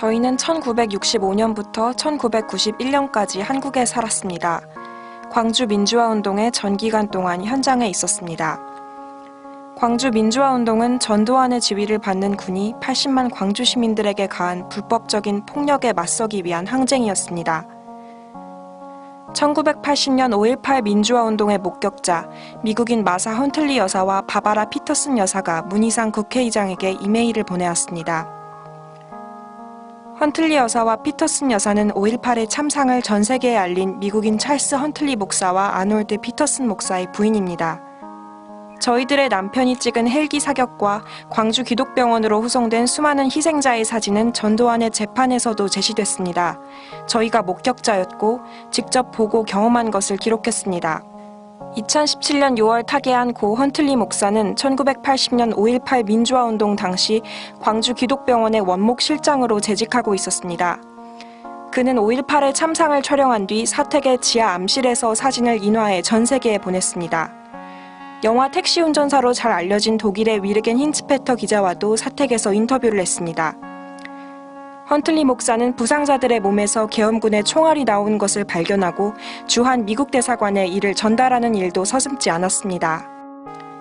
저희는 1965년부터 1991년까지 한국에 살았습니다. 광주 민주화운동의 전기간 동안 현장에 있었습니다. 광주 민주화운동은 전두환의 지휘를 받는 군이 80만 광주 시민들에게 가한 불법적인 폭력에 맞서기 위한 항쟁이었습니다. 1980년 5.18 민주화운동의 목격자, 미국인 마사 헌틀리 여사와 바바라 피터슨 여사가 문희상 국회의장에게 이메일을 보내왔습니다. 헌틀리 여사와 피터슨 여사는 5.18의 참상을 전 세계에 알린 미국인 찰스 헌틀리 목사와 아놀드 피터슨 목사의 부인입니다. 저희들의 남편이 찍은 헬기 사격과 광주 기독병원으로 후송된 수많은 희생자의 사진은 전두환의 재판에서도 제시됐습니다. 저희가 목격자였고 직접 보고 경험한 것을 기록했습니다. 2017년 6월 타계한 고 헌틀리 목사는 1980년 5.18 민주화운동 당시 광주 기독병원의 원목 실장으로 재직하고 있었습니다. 그는 5.18의 참상을 촬영한 뒤 사택의 지하 암실에서 사진을 인화해 전 세계에 보냈습니다. 영화 택시 운전사로 잘 알려진 독일의 위르겐 힌츠페터 기자와도 사택에서 인터뷰를 했습니다. 헌틀리 목사는 부상자들의 몸에서 계엄군의 총알이 나온 것을 발견하고 주한 미국 대사관에 이를 전달하는 일도 서슴지 않았습니다.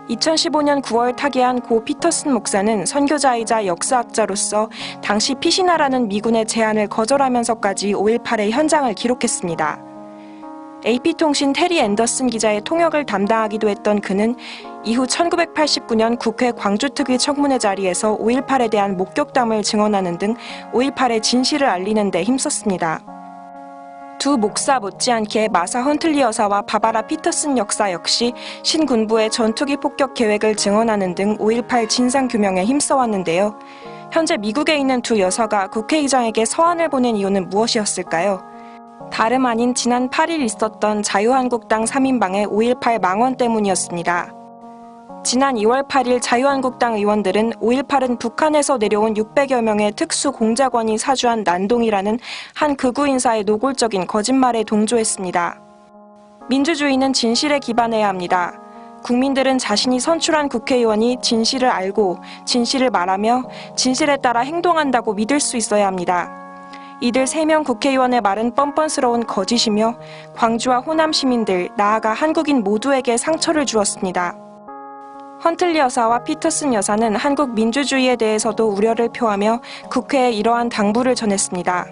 2015년 9월 타계한 고 피터슨 목사는 선교자이자 역사학자로서 당시 피신하라는 미군의 제안을 거절하면서까지 5.18의 현장을 기록했습니다. AP통신 테리 앤더슨 기자의 통역을 담당하기도 했던 그는 이후 1989년 국회 광주특위 청문회 자리에서 5.18에 대한 목격담을 증언하는 등 5.18의 진실을 알리는 데 힘썼습니다. 두 목사 못지않게 마사 헌틀리 여사와 바바라 피터슨 역사 역시 신군부의 전투기 폭격 계획을 증언하는 등 5.18 진상규명에 힘써왔는데요. 현재 미국에 있는 두 여사가 국회의장에게 서한을 보낸 이유는 무엇이었을까요? 다름 아닌 지난 8일 있었던 자유한국당 3인방의 5.18 망언 때문이었습니다. 지난 2월 8일 자유한국당 의원들은 5.18은 북한에서 내려온 600여 명의 특수공작원이 사주한 난동이라는 한 극우 인사의 노골적인 거짓말에 동조했습니다. 민주주의는 진실에 기반해야 합니다. 국민들은 자신이 선출한 국회의원이 진실을 알고 진실을 말하며 진실에 따라 행동한다고 믿을 수 있어야 합니다. 이들 3명 국회의원의 말은 뻔뻔스러운 거짓이며 광주와 호남 시민들, 나아가 한국인 모두에게 상처를 주었습니다. 헌틀리 여사와 피터슨 여사는 한국 민주주의에 대해서도 우려를 표하며 국회에 이러한 당부를 전했습니다.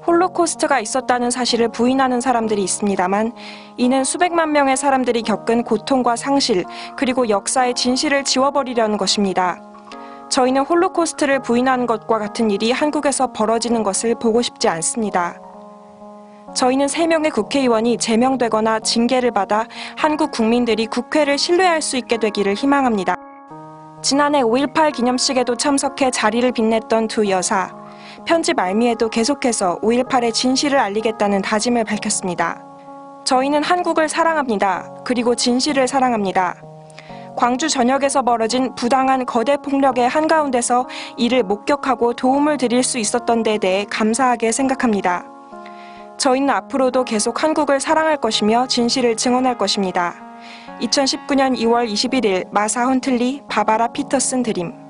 홀로코스트가 있었다는 사실을 부인하는 사람들이 있습니다만 이는 수백만 명의 사람들이 겪은 고통과 상실, 그리고 역사의 진실을 지워버리려는 것입니다. 저희는 홀로코스트를 부인하는 것과 같은 일이 한국에서 벌어지는 것을 보고 싶지 않습니다. 저희는 3명의 국회의원이 제명되거나 징계를 받아 한국 국민들이 국회를 신뢰할 수 있게 되기를 희망합니다. 지난해 5.18 기념식에도 참석해 자리를 빛냈던 두 여사, 편지 말미에도 계속해서 5.18의 진실을 알리겠다는 다짐을 밝혔습니다. 저희는 한국을 사랑합니다. 그리고 진실을 사랑합니다. 광주 전역에서 벌어진 부당한 거대 폭력의 한가운데서 이를 목격하고 도움을 드릴 수 있었던 데에 대해 감사하게 생각합니다. 저희는 앞으로도 계속 한국을 사랑할 것이며 진실을 증언할 것입니다. 2019년 2월 21일 마사 헌틀리, 바바라 피터슨 드림.